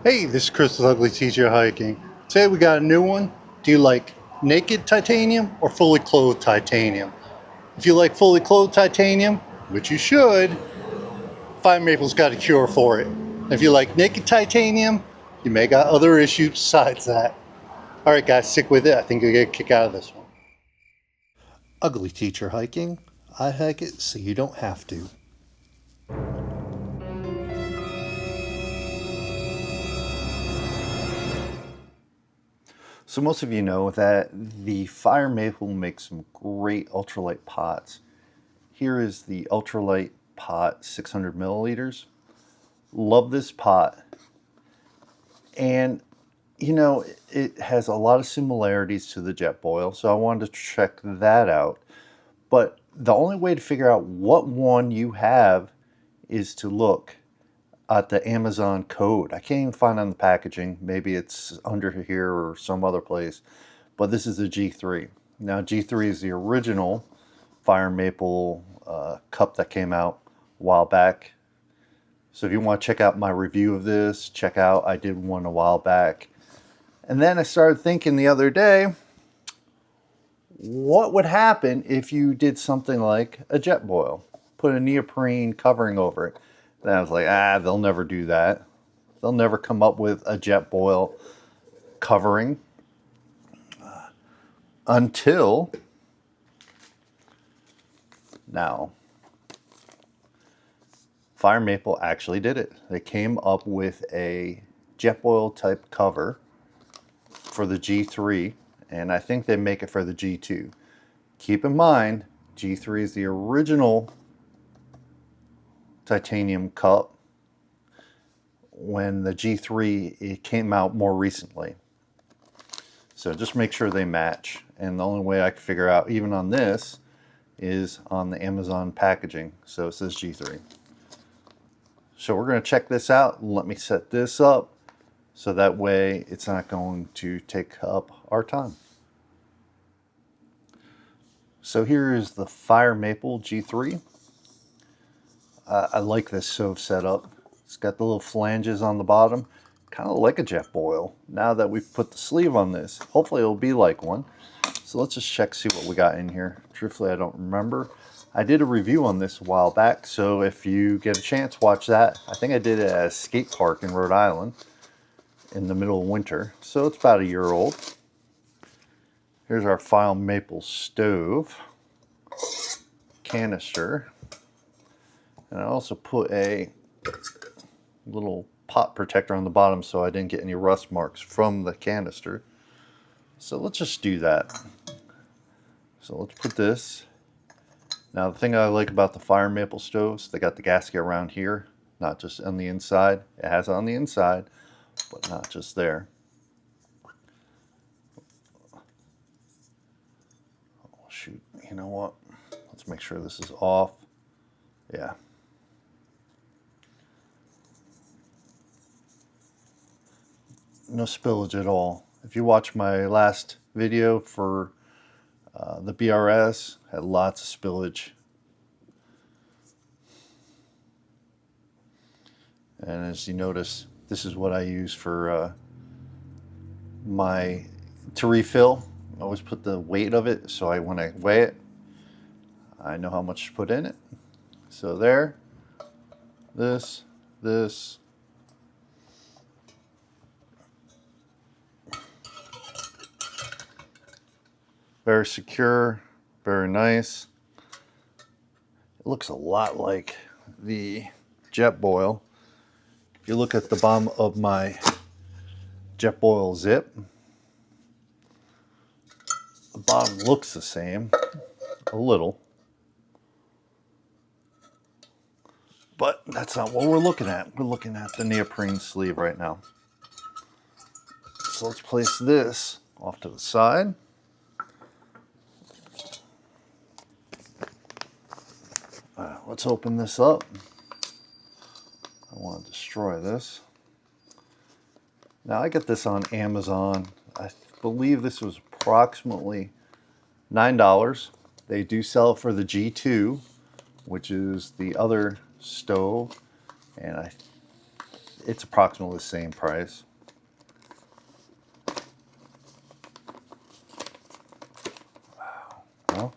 Hey, this is Chris with Ugly.Teacher.Hiking. Today we got a new one. Do you like naked titanium or fully clothed titanium? If you like fully clothed titanium, which you should, Fire Maple's got a cure for it. If you like naked titanium, you may got other issues besides that. Alright guys, stick with it. I think you'll get a kick out of this one. Ugly.Teacher.Hiking. I hike it so you don't have to. So most of you know that the Fire Maple makes some great ultralight pots. Here is the ultralight pot, 600 milliliters. Love this pot. And you know, it has a lot of similarities to the Jetboil, so I wanted to check that out. But the only way to figure out what one you have is to look at the Amazon code. I can't even find it on the packaging. Maybe it's under here or some other place. But this is the G3. Now G3 is the original Fire Maple cup that came out a while back. So if you want to check out my review of this, check out, I did one a while back. And then I started thinking the other day, what would happen if you did something like a Jetboil? Put a neoprene covering over it. Then I was like, they'll never do that. They'll never come up with a Jetboil covering until now. Fire Maple actually did it. They came up with a Jetboil type cover for the G3, and I think they make it for the G2. Keep in mind, G3 is the original titanium cup, when the G3 it came out more recently. So just make sure they match. And the only way I can figure out, even on this, is on the Amazon packaging. So it says G3. So we're going to check this out. Let me set this up so that way it's not going to take up our time. So here is the Fire Maple G3. I like this stove setup. It's got the little flanges on the bottom, kind of like a Jetboil. Now that we've put the sleeve on this, hopefully it'll be like one. So let's just check, see what we got in here. Truthfully, I don't remember. I did a review on this a while back, so if you get a chance, watch that. I think I did it at a skate park in Rhode Island in the middle of winter. So it's about a year old. Here's our Fire Maple stove canister. And I also put a little pot protector on the bottom so I didn't get any rust marks from the canister. So let's just do that. So let's put this. Now the thing I like about the Fire Maple stoves, they got the gasket around here, not just on the inside. It has it on the inside, but not just there. Oh shoot, you know what? Let's make sure this is off. Yeah. No spillage at all. If you watch my last video for the BRS, had lots of spillage. And as you notice, this is what I use for to refill. I always put the weight of it, so when I weigh it, I know how much to put in it. So there, this. Very secure, very nice. It looks a lot like the Jetboil. If you look at the bottom of my Jetboil zip, the bottom looks the same, a little. But that's not what we're looking at. We're looking at the neoprene sleeve right now. So let's place this off to the side. Let's open this up. I want to destroy this. Now I get this on Amazon. I believe this was approximately $9. They do sell it for the G2, which is the other stove, and it's approximately the same price. Well,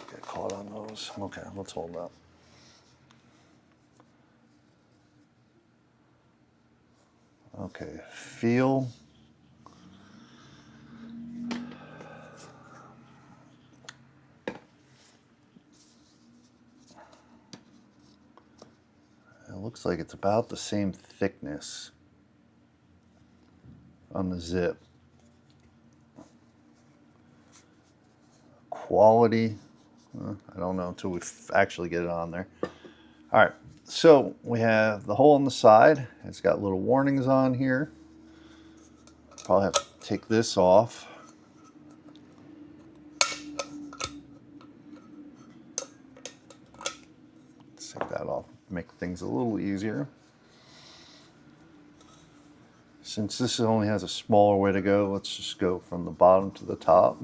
get caught on those. Okay, let's hold up. Okay, feel. It looks like it's about the same thickness on the zip. Quality, I don't know until we actually get it on there. All right, so we have the hole on the side. It's got little warnings on here. Probably have to take this off. Let's take that off, make things a little easier. Since this only has a smaller way to go, let's just go from the bottom to the top.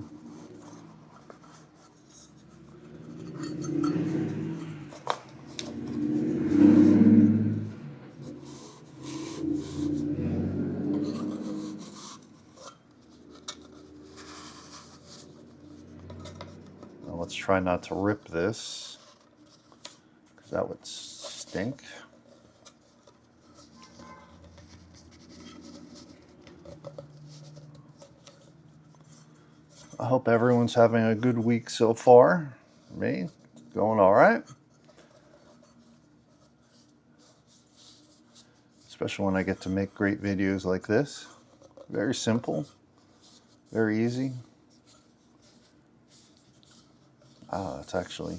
Now let's try not to rip this, because that would stink. I hope everyone's having a good week so far. Me, going all right. Especially when I get to make great videos like this. Very simple, very easy. It's actually,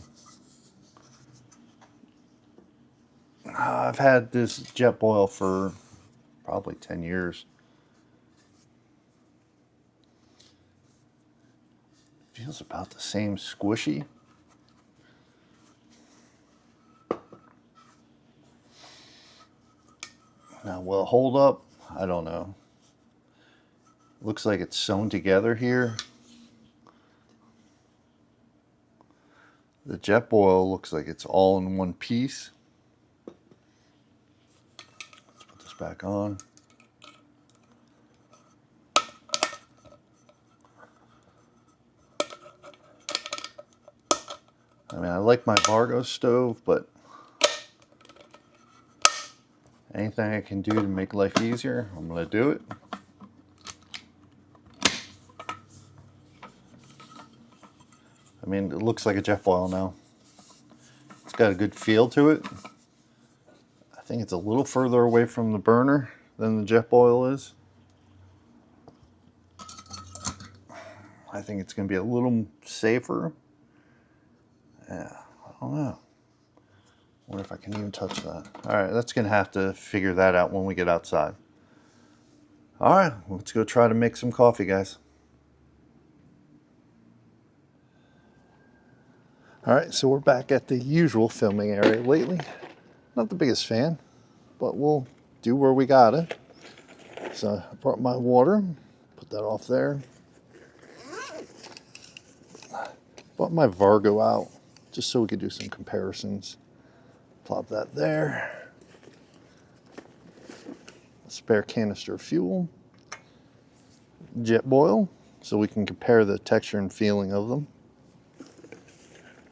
I've had this Jetboil for probably 10 years. Feels about the same squishy. Now, will it hold up? I don't know. Looks like it's sewn together here. The Jetboil looks like it's all in one piece. Let's put this back on. I mean, I like my Vargo stove, but anything I can do to make life easier, I'm going to do it. I mean, it looks like a Jetboil now. It's got a good feel to it. I think it's a little further away from the burner than the Jetboil is. I think it's going to be a little safer. Yeah, I don't know. Wonder if I can even touch that. All right, that's going to have to figure that out when we get outside. All right, let's go try to make some coffee, guys. All right, so we're back at the usual filming area lately. Not the biggest fan, but we'll do where we got it. So I brought my water, put that off there. Brought my Vargo out, just so we could do some comparisons. Plop that there. A spare canister of fuel. Jetboil, so we can compare the texture and feeling of them.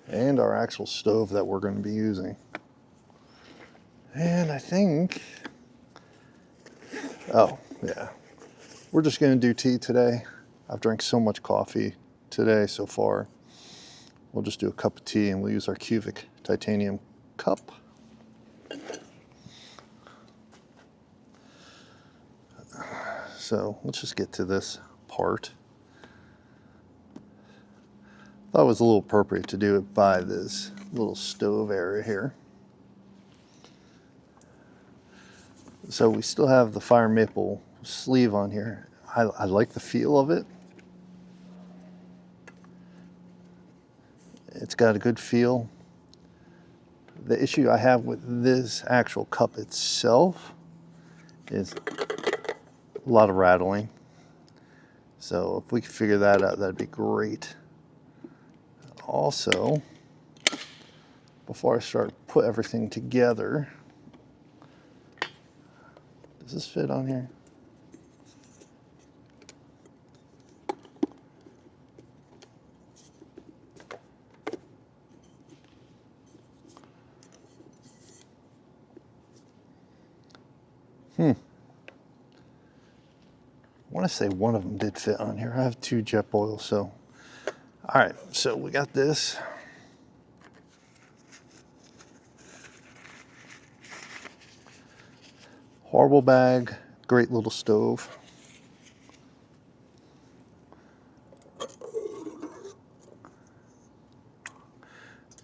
And our actual stove that we're going to be using. And I think, oh yeah, we're just going to do tea today. I've drank so much coffee today so far. We'll just do a cup of tea and we'll use our cubic titanium cup. So let's just get to this part. Thought it was a little appropriate to do it by this little stove area here. So we still have the fire maple sleeve on here. I like the feel of it. It's got a good feel. The issue I have with this actual cup itself is a lot of rattling. So if we could figure that out, that'd be great. also, before I start put everything together, does this fit on here? I want to say one of them did fit on here. I have 2 Jetboils, so. All right, so we got this. Horrible bag, great little stove.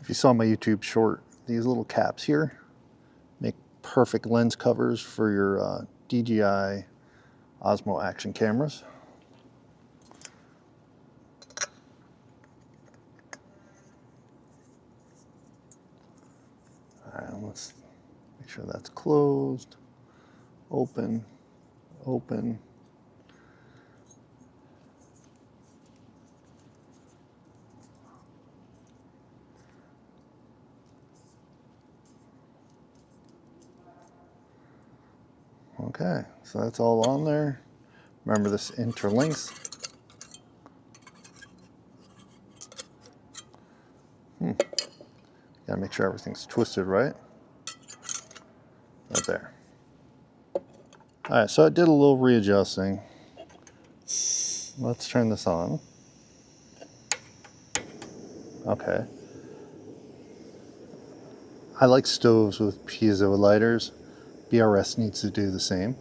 If you saw my YouTube short, these little caps here make perfect lens covers for your DJI Osmo action cameras. All right, let's make sure that's closed. Open, open. Okay, so that's all on there. Remember, this interlinks. Gotta make sure everything's twisted right. Right there. All right, so I did a little readjusting. Let's turn this on. Okay. I like stoves with piezo lighters. BRS needs to do the same.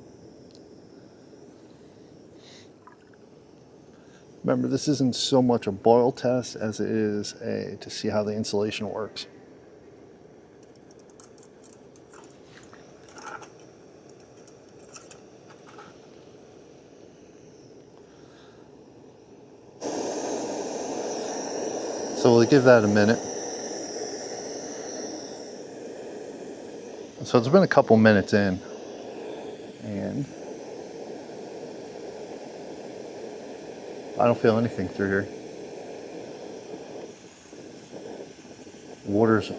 Remember, this isn't so much a boil test as it is to see how the insulation works. So we'll give that a minute. So it's been a couple minutes in, and I don't feel anything through here. Water's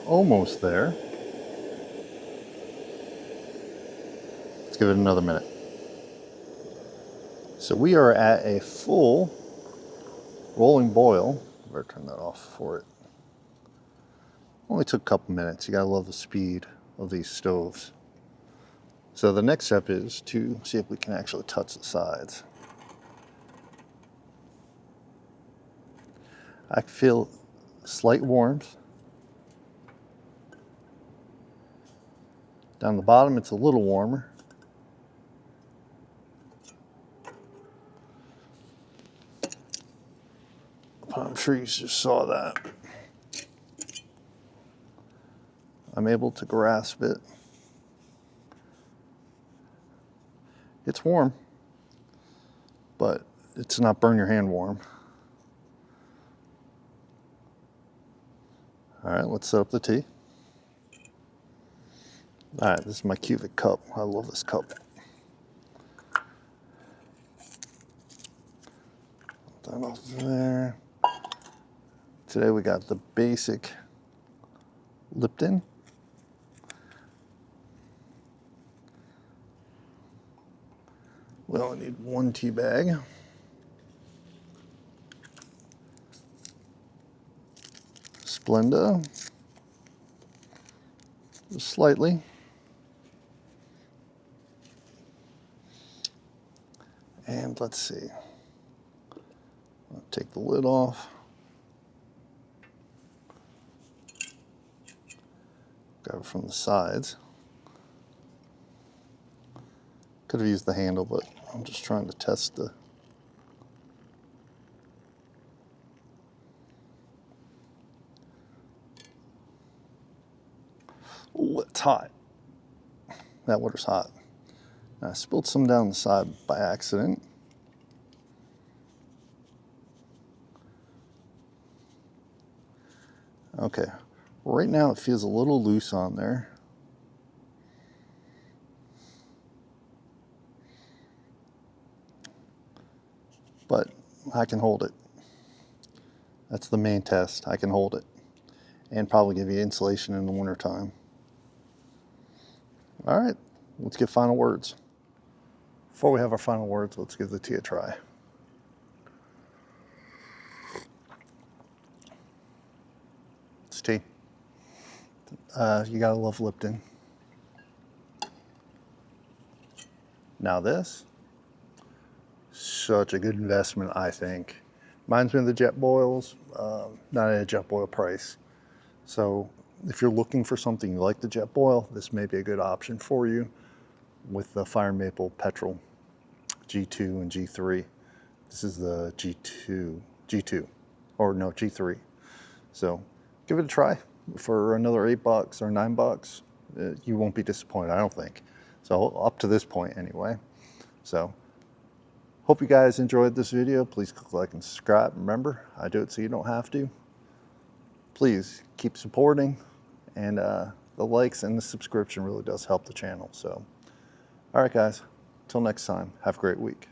almost there. Let's give it another minute. So we are at a full rolling boil. Better turn that off for it. Only took a couple minutes. You gotta love the speed of these stoves. So the next step is to see if we can actually touch the sides. I feel slight warmth. Down the bottom, it's a little warmer. But I'm sure you just saw that. I'm able to grasp it. It's warm, but it's not burn your hand warm. All right, let's set up the tea. All right, this is my cubic cup. I love this cup. Put that off there. Today we got the basic Lipton. We only need 1 tea bag. Splenda, just slightly. And let's see, I'll take the lid off. Grab it from the sides. Could have used the handle, but I'm just trying to test the. Oh, it's hot. That water's hot. I spilled some down the side by accident. Okay, right now it feels a little loose on there. But I can hold it. That's the main test. I can hold it. And probably give you insulation in the wintertime. All right, let's get final words. Before we have our final words, let's give the tea a try. It's tea. You gotta love Lipton. Now this, such a good investment, I think. Reminds me of the Jetboils, not at a Jetboil price. So if you're looking for something like the Jetboil, this may be a good option for you with the Fire Maple Petrel G2 and G3. This is the G2, or no, G3. So give it a try for another $8 or $9. You won't be disappointed, I don't think. So up to this point anyway. So hope you guys enjoyed this video. Please click like and subscribe. Remember, I do it so you don't have to. Please keep supporting, and the likes and the subscription really does help the channel. So, all right guys, till next time, have a great week.